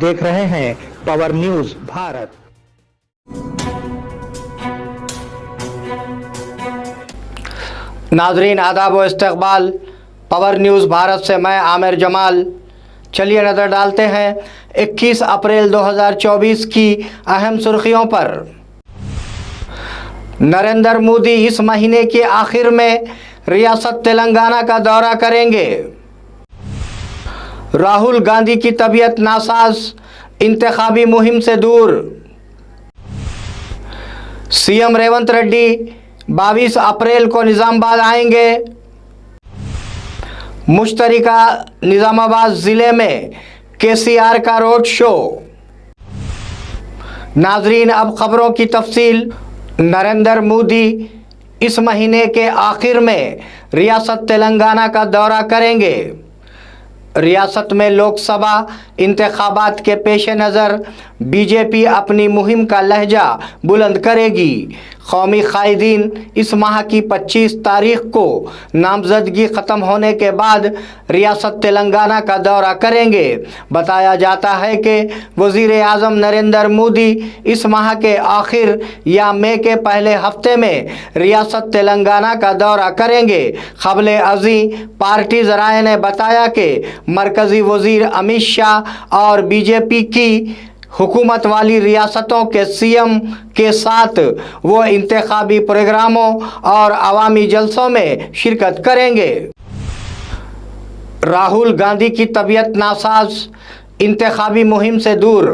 देख रहे हैं पावर न्यूज भारत। नाजरीन आदाब व इस्तकबाल, पावर न्यूज़ भारत से मैं आमिर जमाल। चलिए नज़र डालते हैं 21 अप्रैल 2024 की अहम सुर्खियों पर। नरेंद्र मोदी इस महीने के आखिर में रियासत तेलंगाना का दौरा करेंगे। राहुल गांधी की तबीयत नासाज, इंतखाबी मुहिम से दूर। सीएम रेवंत रेड्डी 22 अप्रैल को निजामाबाद आएंगे। मुश्तरिका निजामाबाद ज़िले में केसीआर का रोड शो। नाजरीन अब खबरों की तफसील। नरेंद्र मोदी इस महीने के आखिर में रियासत तेलंगाना का दौरा करेंगे। रियासत में लोकसभा इंतखाबात के पेश नज़र बीजेपी अपनी मुहिम का लहजा बुलंद करेगी। कौमी कायदीन इस माह की 25 तारीख को नामजदगी ख़त्म होने के बाद रियासत तेलंगाना का दौरा करेंगे। बताया जाता है कि वज़ीर आज़म नरेंद्र मोदी इस माह के आखिर या मई के पहले हफ्ते में रियासत तेलंगाना का दौरा करेंगे। क़ब्ल अज़ीं पार्टी ज़राए ने बताया कि मरकज़ी वज़ीर अमित शाह और बीजेपी की हुकूमत वाली रियासतों के सीएम के साथ वो इंतखाबी प्रोग्रामों और अवामी जलसों में शिरकत करेंगे। राहुल गांधी की तबीयत नासाज, इंतखाबी मुहिम से दूर।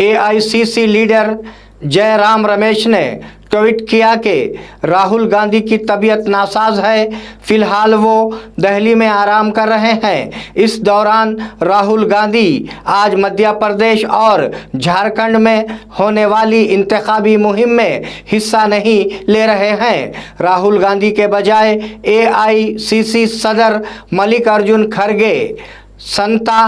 एआईसीसी लीडर जयराम रमेश ने ट्वीट किया कि राहुल गांधी की तबीयत नासाज है, फिलहाल वो दिल्ली में आराम कर रहे हैं। इस दौरान राहुल गांधी आज मध्य प्रदेश और झारखंड में होने वाली इंतखाबी मुहिम में हिस्सा नहीं ले रहे हैं। राहुल गांधी के बजाय एआईसीसी सदर मल्लिकार्जुन खड़गे संता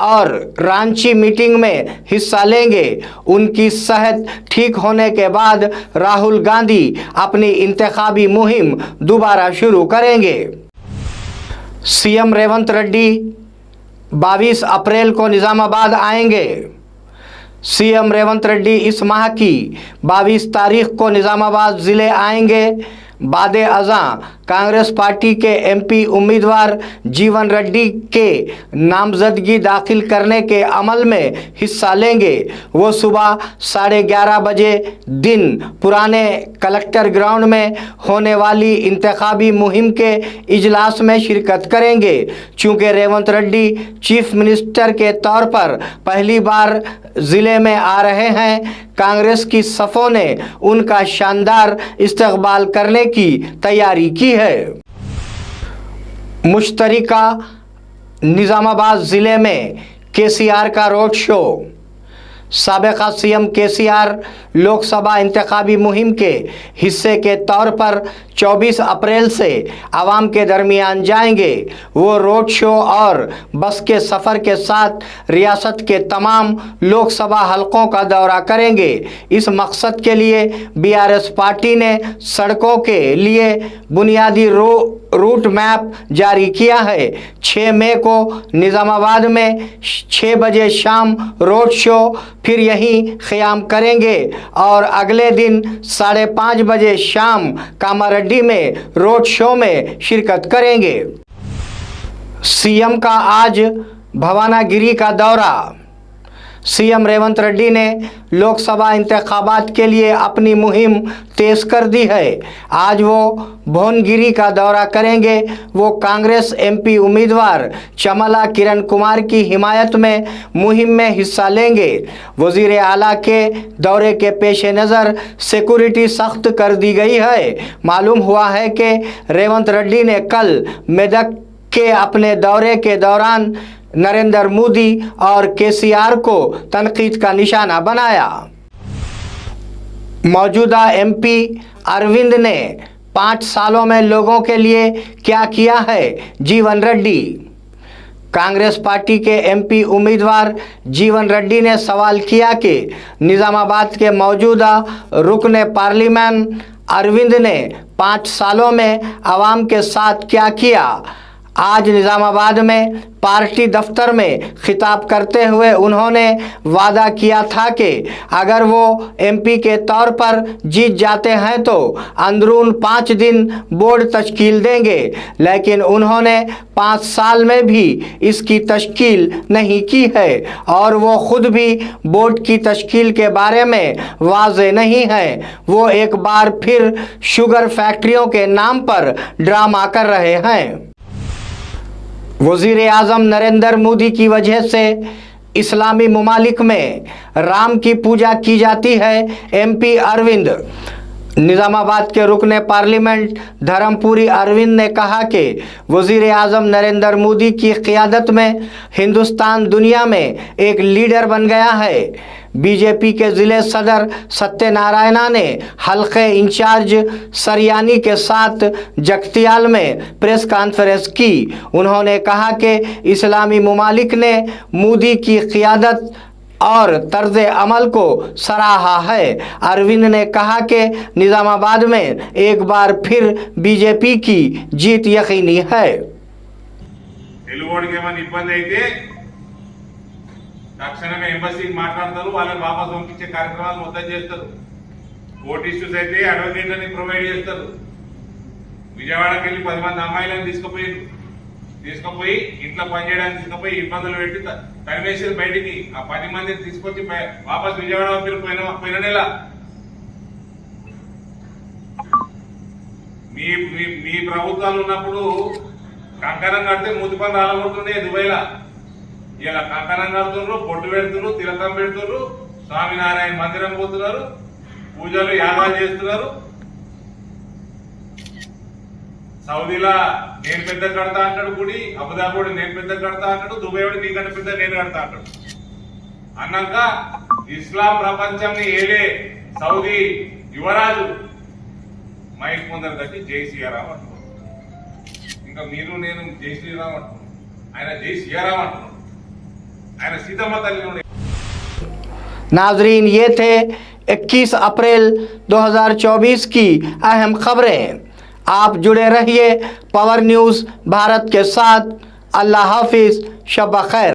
और रांची मीटिंग में हिस्सा लेंगे। उनकी सेहत ठीक होने के बाद राहुल गांधी अपनी इंतखाबी मुहिम दोबारा शुरू करेंगे। सीएम रेवंत रेड्डी 22 अप्रैल को निजामाबाद आएंगे। सीएम रेवंत रेड्डी इस माह की 22 तारीख को निजामाबाद ज़िले आएंगे। बादे अज़ां कांग्रेस पार्टी के एमपी उम्मीदवार जीवन रेड्डी के नामजदगी दाखिल करने के अमल में हिस्सा लेंगे। वो सुबह 11:30 बजे दिन पुराने कलेक्टर ग्राउंड में होने वाली इंतखाबी मुहिम के इजलास में शिरकत करेंगे। चूँकि रेवंत रेड्डी चीफ मिनिस्टर के तौर पर पहली बार ज़िले में आ रहे हैं, कांग्रेस की सफ़ों ने उनका शानदार इस्तकबाल करने की तैयारी की है। मुश्तरिका निजामाबाद ज़िले में केसीआर का रोड शो। साबिक़ा सीएम केसीआर लोकसभा इंतखाबी मुहिम के हिस्से के तौर पर 24 अप्रैल से आवाम के दरमियान जाएंगे। वो रोड शो और बस के सफ़र के साथ रियासत के तमाम लोकसभा हलकों का दौरा करेंगे। इस मकसद के लिए बीआरएस पार्टी ने सड़कों के लिए बुनियादी रूट मैप जारी किया है। 6 मई को निज़ामाबाद में 6 बजे शाम रोड शो, फिर यहीं क़याम करेंगे और अगले दिन 5:30 बजे शाम कामारेड्डी में रोड शो में शिरकत करेंगे। सीएम का आज भवानागिरी का दौरा। सीएम रेवंत रेड्डी ने लोकसभा इंतखाबात के लिए अपनी मुहिम तेज़ कर दी है। आज वो भुवनगिरी का दौरा करेंगे। वो कांग्रेस एमपी उम्मीदवार चमला किरण कुमार की हिमायत में मुहिम में हिस्सा लेंगे। वज़ीर आला के दौरे के पेश नज़र सिक्योरिटी सख्त कर दी गई है। मालूम हुआ है कि रेवंत रेड्डी ने कल मेदक के अपने दौरे के दौरान नरेंद्र मोदी और केसीआर को तनकीद का निशाना बनाया। मौजूदा एमपी अरविंद ने 5 सालों में लोगों के लिए क्या किया है, जीवन रेड्डी। कांग्रेस पार्टी के एमपी उम्मीदवार जीवन रेड्डी ने सवाल किया कि निज़ामाबाद के मौजूदा रुकन पार्लियामेंट अरविंद ने 5 सालों में आवाम के साथ क्या किया। आज निज़ामाबाद में पार्टी दफ्तर में खिताब करते हुए उन्होंने वादा किया था कि अगर वो एमपी के तौर पर जीत जाते हैं तो अंदरून 5 दिन बोर्ड तश्कील देंगे, लेकिन उन्होंने 5 साल में भी इसकी तश्कील नहीं की है और वो खुद भी बोर्ड की तश्कील के बारे में वाज़े नहीं हैं। वो एक बार फिर शुगर फैक्ट्रियों के नाम पर ड्रामा कर रहे हैं। वज़ीर-ए-आज़म नरेंद्र मोदी की वजह से इस्लामी ममालिक में राम की पूजा की जाती है। एमपी अरविंद निज़ामाबाद के रुकने पार्लियामेंट धर्मपुरी अरविंद ने कहा कि वज़ीर-ए-आज़म नरेंद्र मोदी की क़ियादत में हिंदुस्तान दुनिया में एक लीडर बन गया है। बीजेपी के ज़िले सदर सत्यनारायणा ने हल्के इंचार्ज सरियानी के साथ जगतियाल में प्रेस कॉन्फ्रेंस की। उन्होंने कहा कि इस्लामी ममालिक ने मोदी की क़ियादत और तर्ज अमल को सराहा है। अरविंद ने कहा कि निज़ामाबाद में एक बार फिर बीजेपी की जीत यकीनी है। తక్షణమే ఎంబసీకి మాట్లాడతారు, వాళ్ళని వాపస్ పంపించే కార్యక్రమాలు మొత్తం చేస్తారు. కోర్టు ఇష్యూస్ అయితే అడ్వకేట్లని ప్రొవైడ్ చేస్తారు. విజయవాడకి వెళ్ళి 10 మంది అమ్మాయిలను తీసుకుపోయి ఇంట్లో పనిచేయడానికి తీసుకుపోయి ఇబ్బందులు పెట్టి తరిమేసి బయటికి ఆ 10 మందిని తీసుకొచ్చి వాపస్ విజయవాడ పోయిన నెల మీ ప్రభుత్వాలు ఉన్నప్పుడు కంకణం కడితే మూతి పని రాలగొడుతుండే దుబాయ్లా. ఇలా కంకణం కడుతున్నారు, పొట్టు పెడుతున్నారు, తిలకం పెడుతున్నారు, స్వామినారాయణ మందిరం పోతున్నారు, పూజలు యాగాలు చేస్తున్నారు. సౌదీలా నేను పెద్ద కడతా అంటాడు గుడి, అబుదాబి నేను పెద్ద కడతా అంటాడు, దుబాయ్ వాడు నీకన్నా పెద్ద నేను కడతా అంటాడు. అన్నాక ఇస్లాం ప్రపంచాన్ని ఏలే సౌదీ యువరాజు మైక్ ముందర కట్టి జై శ్రీరామ్ అంటున్నాడు. ఇంకా మీరు నేను జై శ్రీరామ్ అంటున్నాను, ఆయన జై శ్రీరామ్ అంటున్నాడు. नाजरीन, ये थे 21 अप्रैल 2024 की अहम खबरें। आप जुड़े रहिए पावर न्यूज़ भारत के साथ। अल्लाह हाफिज़, शब खैर।